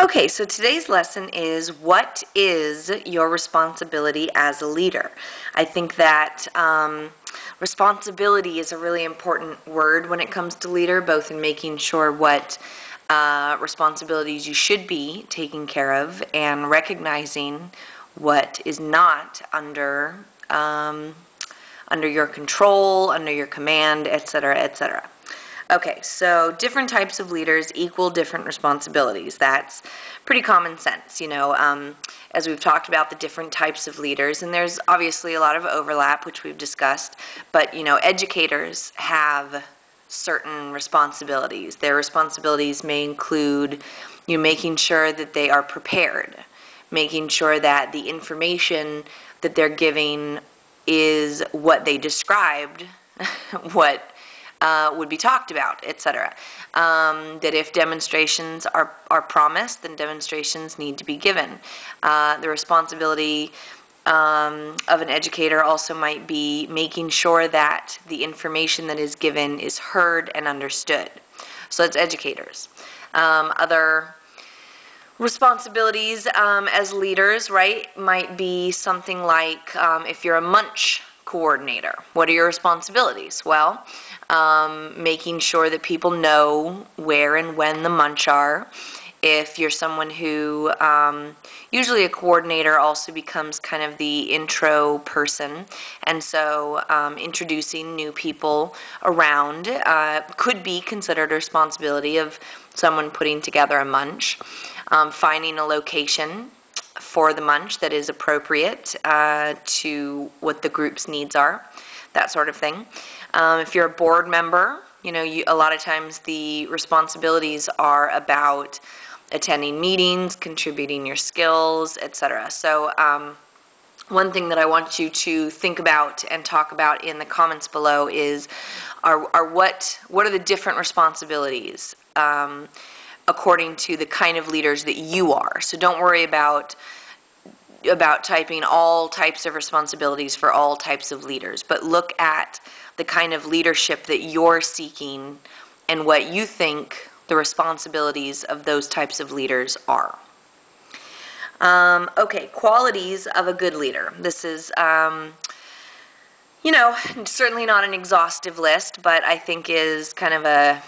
Okay, so today's lesson is what is your responsibility as a leader? I think that responsibility is a really important word when it comes to leader, both in making sure what responsibilities you should be taking care of and recognizing what is not under your control, under your command, etc., etc. Okay, so different types of leaders equal different responsibilities. That's pretty common sense, as we've talked about the different types of leaders, and there's obviously a lot of overlap, which we've discussed, but, educators have certain responsibilities. Their responsibilities may include making sure that they are prepared, making sure that the information that they're giving is what they described, what would be talked about, etc. That if demonstrations are promised, then demonstrations need to be given. The responsibility of an educator also might be making sure that the information that is given is heard and understood. So it's educators. Other responsibilities as leaders, right, might be something like if you're a munch coordinator, what are your responsibilities? Well, making sure that people know where and when the munch are. If you're someone who, usually a coordinator also becomes kind of the intro person, and so introducing new people around could be considered a responsibility of someone putting together a munch. Finding a location for the munch that is appropriate to what the group's needs are, that sort of thing. If you're a board member, a lot of times the responsibilities are about attending meetings, contributing your skills, etc. So one thing that I want you to think about and talk about in the comments below is what are the different responsibilities according to the kind of leaders that you are. So don't worry about typing all types of responsibilities for all types of leaders, but look at the kind of leadership that you're seeking and what you think the responsibilities of those types of leaders are. Okay, qualities of a good leader. This is, certainly not an exhaustive list, but I think is kind of a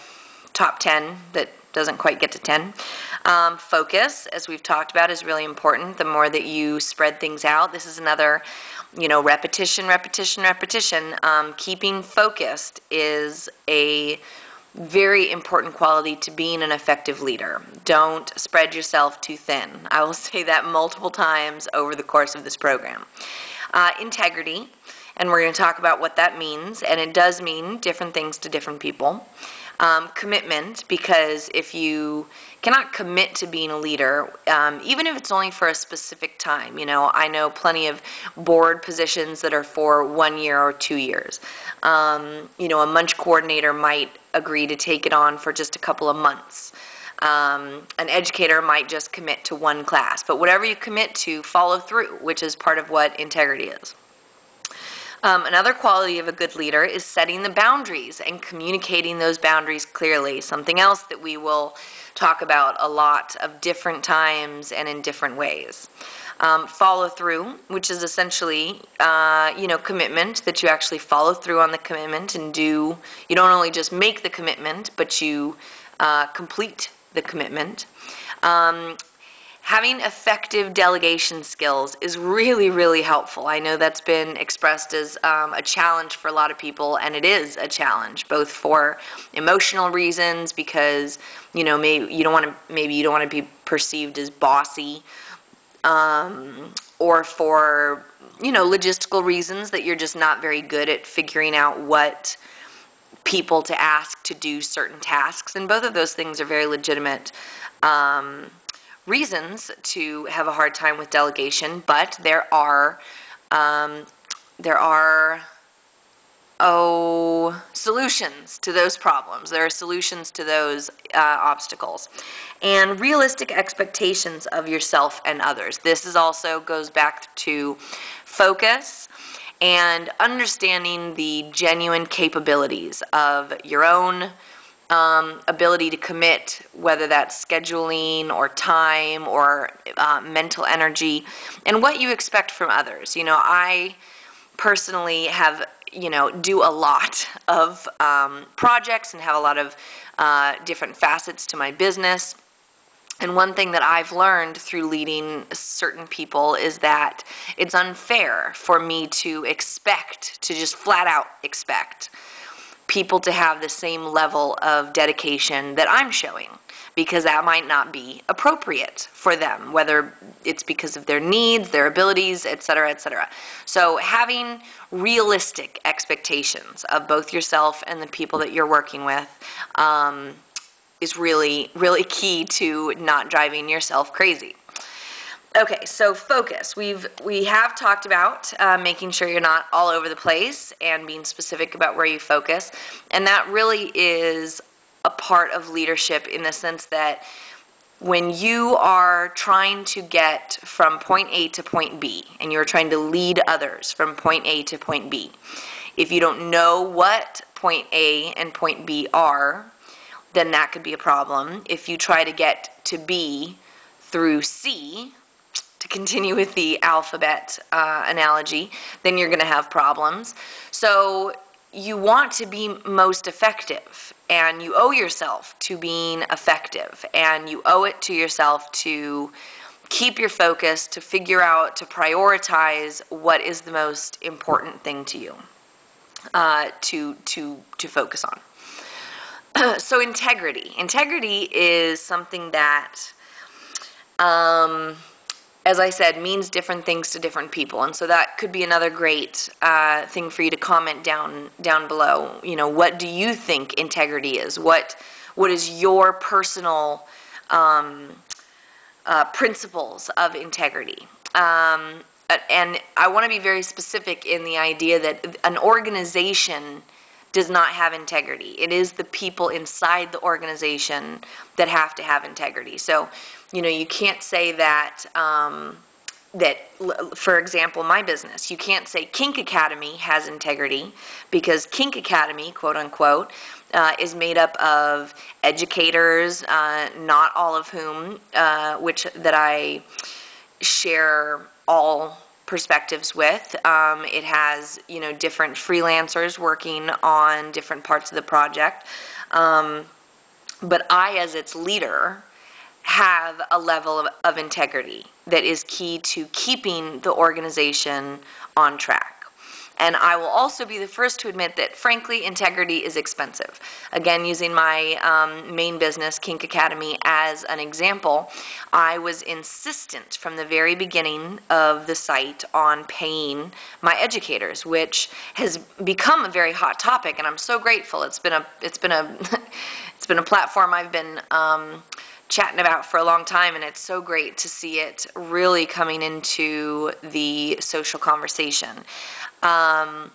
top 10 that doesn't quite get to 10. Focus, as we've talked about, is really important. The more that you spread things out, this is another, repetition. Keeping focused is a very important quality to being an effective leader. Don't spread yourself too thin. I will say that multiple times over the course of this program. Integrity, and we're going to talk about what that means, and it does mean different things to different people. Commitment, because if you cannot commit to being a leader, even if it's only for a specific time, I know plenty of board positions that are for 1 year or 2 years. A munch coordinator might agree to take it on for just a couple of months. An educator might just commit to one class, but whatever you commit to, follow through, which is part of what integrity is. Another quality of a good leader is setting the boundaries and communicating those boundaries clearly. Something else that we will talk about a lot of different times and in different ways. Follow through, which is essentially, commitment, that you actually follow through on the commitment and you don't only just make the commitment, but you complete the commitment. Having effective delegation skills is really, really helpful. I know that's been expressed as a challenge for a lot of people, and it is a challenge, both for emotional reasons, because maybe you don't want to be perceived as bossy, or for logistical reasons that you're just not very good at figuring out what people to ask to do certain tasks, and both of those things are very legitimate reasons to have a hard time with delegation, but there are solutions to those problems. There are solutions to those obstacles. And realistic expectations of yourself and others. This also goes back to focus and understanding the genuine capabilities of your own ability to commit, whether that's scheduling or time or mental energy, and what you expect from others. I personally have, do a lot of projects and have a lot of different facets to my business. And one thing that I've learned through leading certain people is that it's unfair for me to just flat out expect people to have the same level of dedication that I'm showing, because that might not be appropriate for them, whether it's because of their needs, their abilities, et cetera, et cetera. So having realistic expectations of both yourself and the people that you're working with is really, really key to not driving yourself crazy. Okay, so focus. We have talked about making sure you're not all over the place and being specific about where you focus, and that really is a part of leadership in the sense that when you are trying to get from point A to point B, and you're trying to lead others from point A to point B, if you don't know what point A and point B are, then that could be a problem. If you try to get to B through C, to continue with the alphabet analogy, then you're going to have problems. So you want to be most effective, and you owe yourself to being effective, and you owe it to yourself to keep your focus, to figure out, to prioritize what is the most important thing to you to focus on. So integrity. Integrity is something that, as I said, means different things to different people. And so that could be another great thing for you to comment down below. What do you think integrity is? What is your personal principles of integrity? And I want to be very specific in the idea that an organization does not have integrity. It is the people inside the organization that have to have integrity. So, you can't say that, for example, my business, you can't say Kink Academy has integrity, because Kink Academy, quote unquote, is made up of educators, not all of whom, that I share all perspectives with. It has, different freelancers working on different parts of the project. But I, as its leader, have a level of integrity that is key to keeping the organization on track. And I will also be the first to admit that, frankly, integrity is expensive. Again, using my main business, Kink Academy, as an example, I was insistent from the very beginning of the site on paying my educators, which has become a very hot topic, and I'm so grateful. It's been a platform I've been chatting about for a long time, and it's so great to see it really coming into the social conversation. The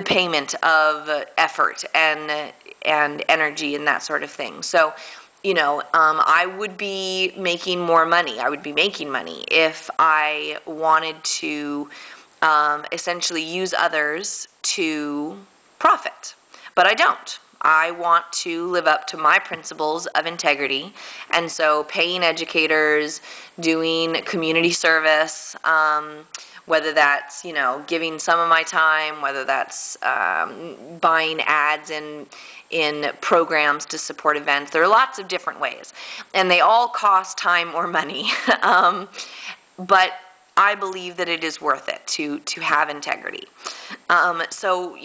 payment of effort and energy and that sort of thing. So, I would be making more money. I would be making money if I wanted to essentially use others to profit. But I don't. I want to live up to my principles of integrity, and so paying educators, doing community service, whether that's, giving some of my time, whether that's buying ads in programs to support events. There are lots of different ways, and they all cost time or money. But I believe that it is worth it to have integrity. So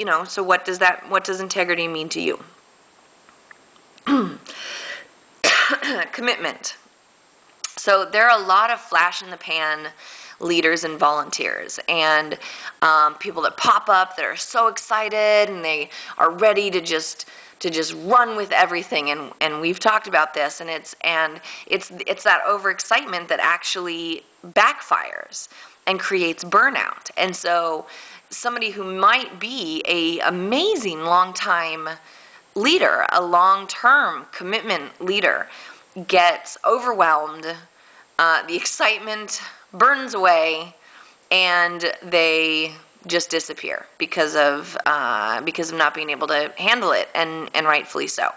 what does integrity mean to you? Commitment. So there are a lot of flash in the pan leaders and volunteers, and people that pop up that are so excited and they are ready to just run with everything, and we've talked about this, and it's that overexcitement that actually backfires and creates burnout. And so somebody who might be a amazing long-time leader, a long-term commitment leader, gets overwhelmed, the excitement burns away, and they just disappear because of not being able to handle it, and rightfully so.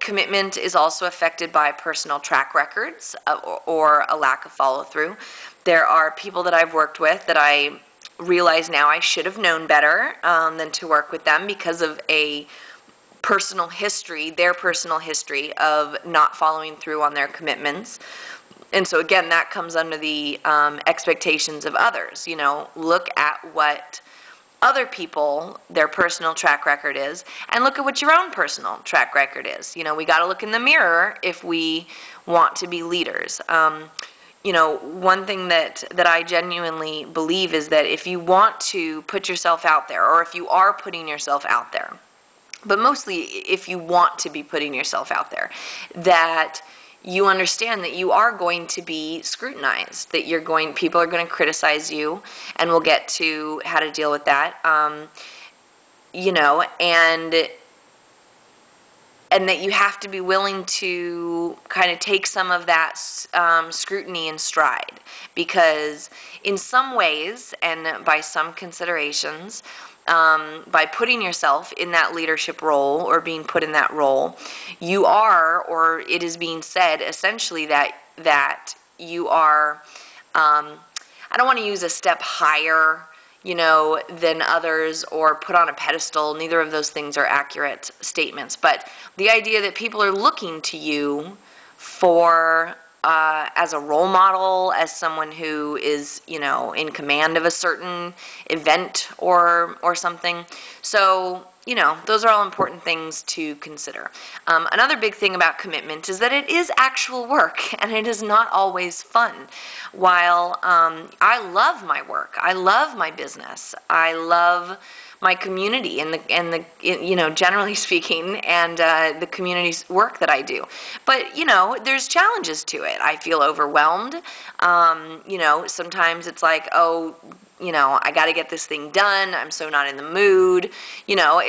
Commitment is also affected by personal track records or a lack of follow through. There are people that I've worked with that I realize now I should have known better than to work with them because of a personal history, their personal history of not following through on their commitments. And so again, that comes under the expectations of others. You know, look at what other people, their personal track record is, and look at what your own personal track record is. You know, we got to look in the mirror if we want to be leaders. You know, one thing that I genuinely believe is that if you want to put yourself out there, or if you are putting yourself out there, but mostly if you want to be putting yourself out there, that you understand that you are going to be scrutinized, that people are going to criticize you, and we'll get to how to deal with that. You know, and that you have to be willing to kind of take some of that scrutiny in stride, because in some ways and by some considerations, by putting yourself in that leadership role or being put in that role, you are, or it is being said essentially that you are, I don't want to use a step higher, you know, than others, or put on a pedestal. Neither of those things are accurate statements. But the idea that people are looking to you for as a role model, as someone who is, you know, in command of a certain event or something. So, you know, those are all important things to consider. Another big thing about commitment is that it is actual work, and it is not always fun. While I love my work, I love my business, I love my community and the you know, generally speaking, and the community's work that I do. But, you know, there's challenges to it. I feel overwhelmed. You know, sometimes it's like, oh, you know, I got to get this thing done. I'm so not in the mood. You know,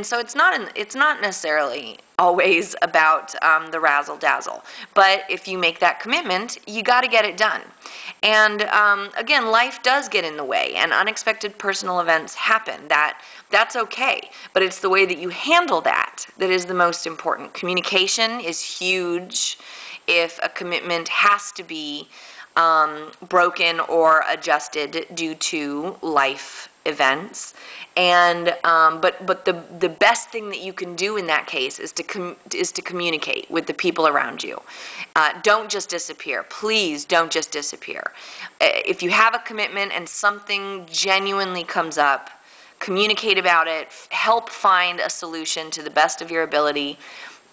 so it's not necessarily always about the razzle dazzle. But if you make that commitment, you got to get it done. And again, life does get in the way, and unexpected personal events happen. That's okay. But it's the way that you handle that is the most important. Communication is huge. If a commitment has to be broken or adjusted due to life events, and but the best thing that you can do in that case is to communicate with the people around you. Don't just disappear. Please don't just disappear. If you have a commitment and something genuinely comes up, communicate about it. Help find a solution to the best of your ability,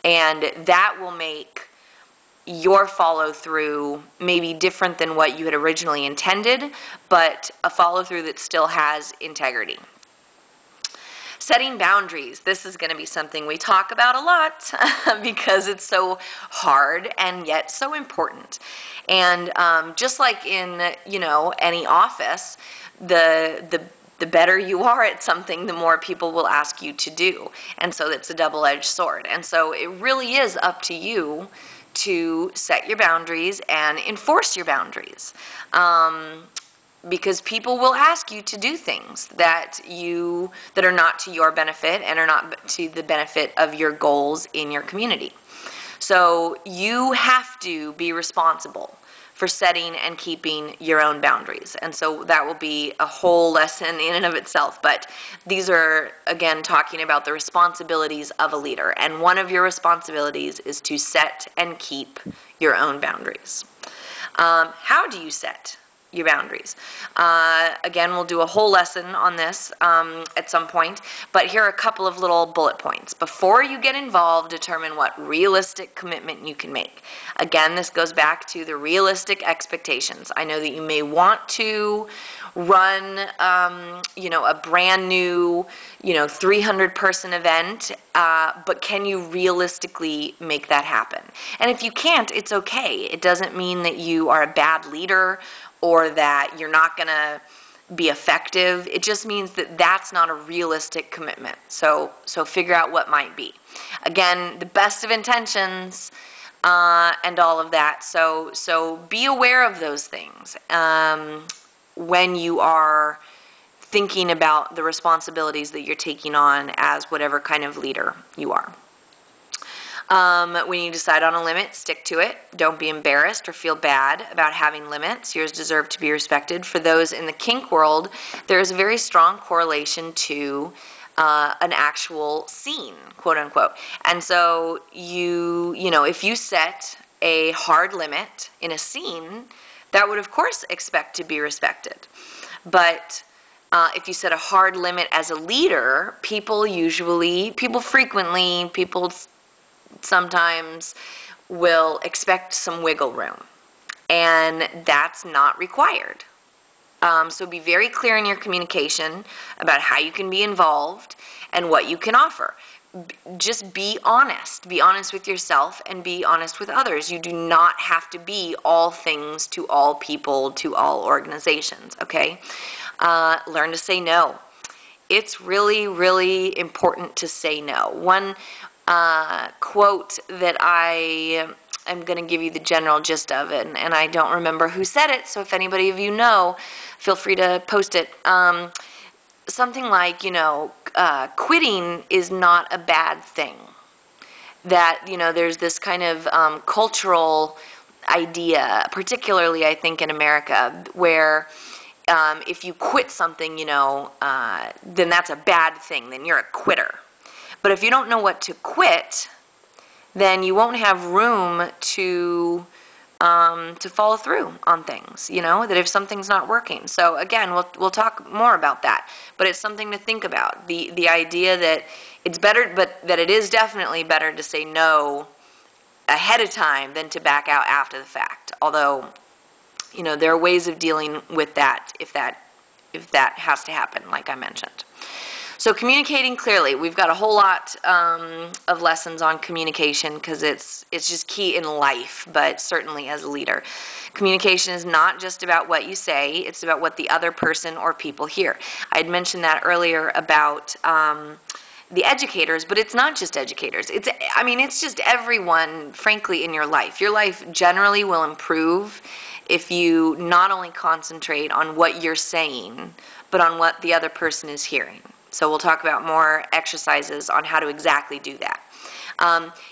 and that will make your follow-through maybe different than what you had originally intended, but a follow-through that still has integrity. Setting boundaries. This is going to be something we talk about a lot because it's so hard and yet so important. And just like in, you know, any office, the better you are at something, the more people will ask you to do. And so it's a double-edged sword. And so it really is up to you to set your boundaries and enforce your boundaries, because people will ask you to do things that are not to your benefit and are not to the benefit of your goals in your community. So you have to be responsible for setting and keeping your own boundaries. And so that will be a whole lesson in and of itself. But these are, again, talking about the responsibilities of a leader. And one of your responsibilities is to set and keep your own boundaries. How do you set your boundaries? Again, we'll do a whole lesson on this at some point, but here are a couple of little bullet points. Before you get involved, determine what realistic commitment you can make. Again, this goes back to the realistic expectations. I know that you may want to run, you know, a brand new, you know, 300-person event, but can you realistically make that happen? And if you can't, it's okay. It doesn't mean that you are a bad leader or that you're not going to be effective. It just means that that's not a realistic commitment. So figure out what might be. Again, the best of intentions and all of that. So be aware of those things when you are thinking about the responsibilities that you're taking on as whatever kind of leader you are. When you decide on a limit, stick to it. Don't be embarrassed or feel bad about having limits. Yours deserve to be respected. For those in the kink world, there is a very strong correlation to an actual scene, quote unquote. And so you know, if you set a hard limit in a scene, that would of course expect to be respected. But if you set a hard limit as a leader, people frequently, sometimes will expect some wiggle room, and that's not required. So be very clear in your communication about how you can be involved and what you can offer. Just be honest. Be honest with yourself and be honest with others. You do not have to be all things to all people, to all organizations, okay? Learn to say no. It's really, really important to say no. One quote that I'm going to give you the general gist of it, and I don't remember who said it, so if anybody of you know, feel free to post it. Something like, you know, quitting is not a bad thing. That, you know, there's this kind of cultural idea, particularly I think in America, where if you quit something, you know, then that's a bad thing, then you're a quitter. But if you don't know what to quit, then you won't have room to follow through on things, you know, that if something's not working. So again, we'll talk more about that, but it's something to think about. The idea that it's better, but that it is definitely better to say no ahead of time than to back out after the fact. Although, you know, there are ways of dealing with that if that has to happen, like I mentioned. So communicating clearly, we've got a whole lot of lessons on communication because it's just key in life, but certainly as a leader. Communication is not just about what you say, it's about what the other person or people hear. I had mentioned that earlier about the educators, but it's not just educators. It's just everyone, frankly, in your life. Your life generally will improve if you not only concentrate on what you're saying, but on what the other person is hearing. So we'll talk about more exercises on how to exactly do that.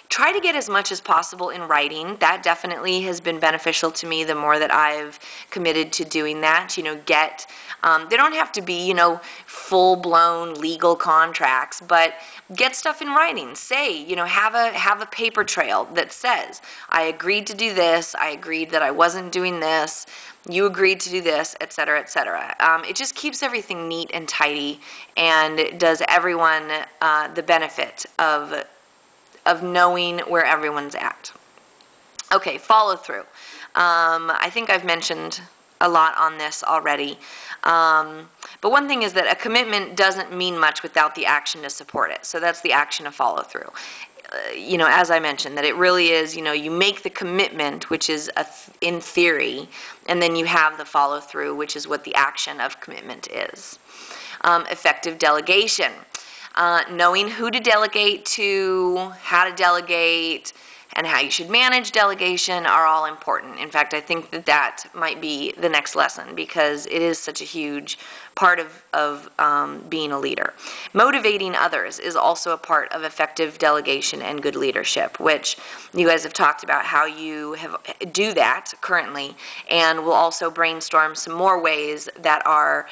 Try to get as much as possible in writing. That definitely has been beneficial to me the more that I've committed to doing that. You know, they don't have to be, you know, full-blown legal contracts, but get stuff in writing. Say, you know, have a paper trail that says, I agreed to do this, I agreed that I wasn't doing this, you agreed to do this, etc., etc. It just keeps everything neat and tidy and does everyone the benefit of knowing where everyone's at. Okay, follow through. I think I've mentioned a lot on this already. But one thing is that a commitment doesn't mean much without the action to support it. So that's the action of follow through. You know, as I mentioned, that it really is, you know, you make the commitment, which is in theory, and then you have the follow through, which is what the action of commitment is. Effective delegation. Knowing who to delegate to, how to delegate, and how you should manage delegation are all important. In fact, I think that might be the next lesson because it is such a huge part of being a leader. Motivating others is also a part of effective delegation and good leadership, which you guys have talked about how you do that currently, and we'll also brainstorm some more ways that are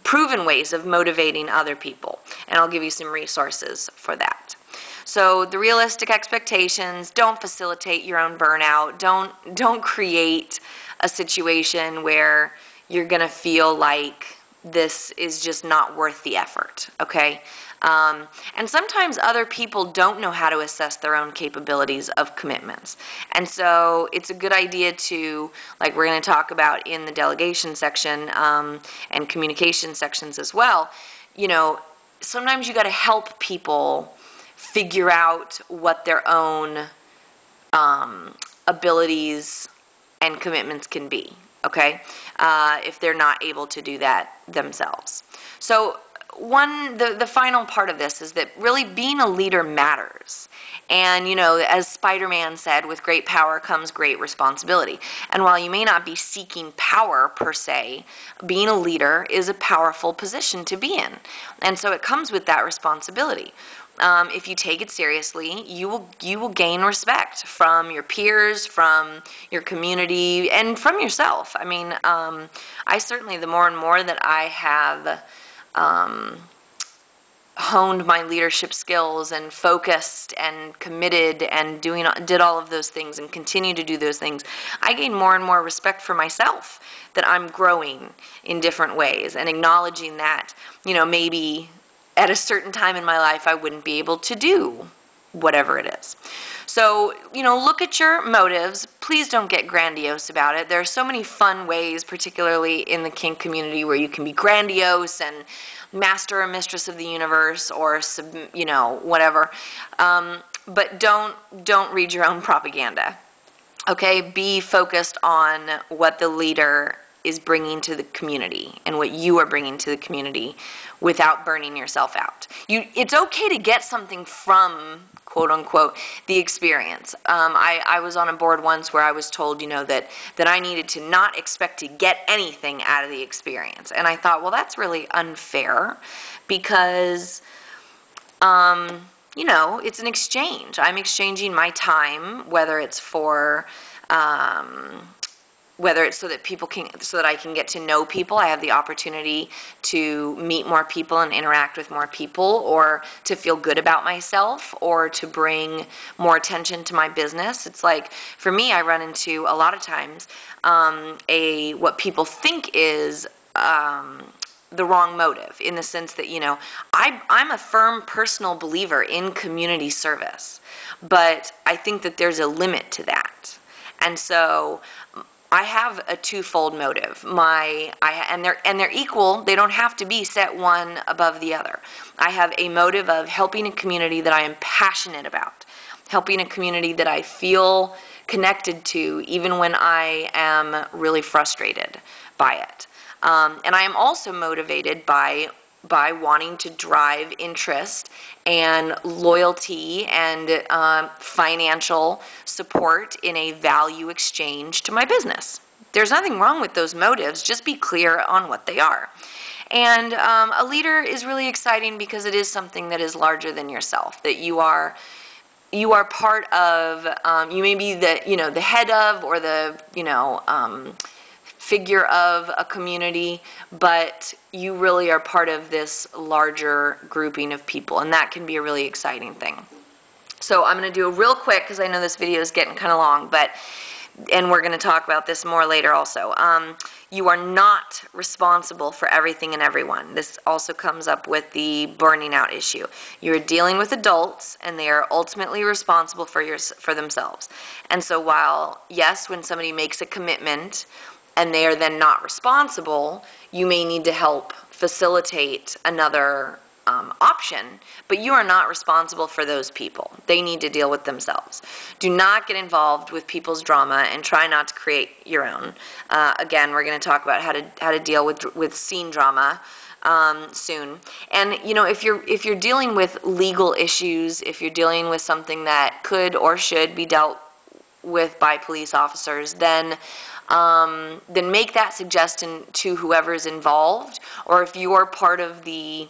proven ways of motivating other people, and I'll give you some resources for that. So the realistic expectations, don't facilitate your own burnout. Don't create a situation where you're going to feel like this is just not worth the effort, okay? And sometimes other people don't know how to assess their own capabilities of commitments. And so it's a good idea to, like we're going to talk about in the delegation section and communication sections as well, you know, sometimes you got to help people figure out what their own abilities and commitments can be, okay, if they're not able to do that themselves. So the final part of this is that really being a leader matters. And, you know, as Spider-Man said, with great power comes great responsibility. And while you may not be seeking power per se, being a leader is a powerful position to be in. And so it comes with that responsibility. If you take it seriously, you will gain respect from your peers, from your community, and from yourself. I mean, I certainly, the more and more that I have honed my leadership skills and focused and committed and did all of those things and continue to do those things, I gain more and more respect for myself, that I'm growing in different ways and acknowledging that, you know, maybe at a certain time in my life I wouldn't be able to do whatever it is. So, you know, look at your motives. Please don't get grandiose about it. There are so many fun ways, particularly in the kink community, where you can be grandiose and master or mistress of the universe, or you know, whatever. But don't read your own propaganda. Okay, be focused on what the leader is bringing to the community and what you are bringing to the community, without burning yourself out. It's okay to get something from, quote unquote, the experience. I was on a board once where I was told, you know, that I needed to not expect to get anything out of the experience. And I thought, well, that's really unfair, because, you know, it's an exchange. I'm exchanging my time, whether it's for, whether it's so that I can get to know people, I have the opportunity to meet more people and interact with more people, or to feel good about myself, or to bring more attention to my business. It's like, for me, I run into a lot of times what people think is the wrong motive, in the sense that, you know, I'm a firm personal believer in community service, but I think that there's a limit to that. And so I have a twofold motive. And they're equal. They don't have to be set one above the other. I have a motive of helping a community that I am passionate about, helping a community that I feel connected to, even when I am really frustrated by it. And I am also motivated by wanting to drive interest and loyalty and financial support in a value exchange to my business. There's nothing wrong with those motives. Just be clear on what they are. And a leader is really exciting because it is something that is larger than yourself, that you are part of. You may be the head of, or the figure of a community, but you really are part of this larger grouping of people, and that can be a really exciting thing. So I'm going to do a real quick, because I know this video is getting kind of long, and we're going to talk about this more later also. You are not responsible for everything and everyone. This also comes up with the burning out issue. You're dealing with adults, and they are ultimately responsible for themselves. And so while, yes, when somebody makes a commitment and they are then not responsible, you may need to help facilitate another option, but you are not responsible for those people. They need to deal with themselves. Do not get involved with people's drama, and try not to create your own. Again, we're going to talk about how to deal with scene drama soon. And you know, if you're dealing with legal issues, if you're dealing with something that could or should be dealt with by police officers, then make that suggestion to whoever's involved. Or if you are part of the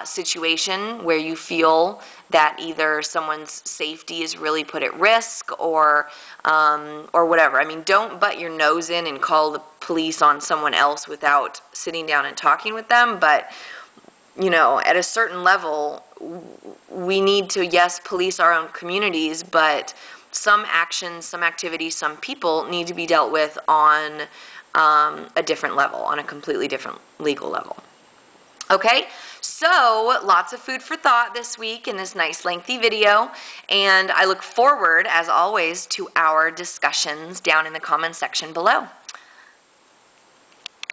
situation where you feel that either someone's safety is really put at risk, or whatever. I mean, don't butt your nose in and call the police on someone else without sitting down and talking with them. But, you know, at a certain level, we need to, yes, police our own communities, but some actions, some activities, some people need to be dealt with on a different level, on a completely different legal level. Okay, so lots of food for thought this week in this nice lengthy video, and I look forward, as always, to our discussions down in the comments section below.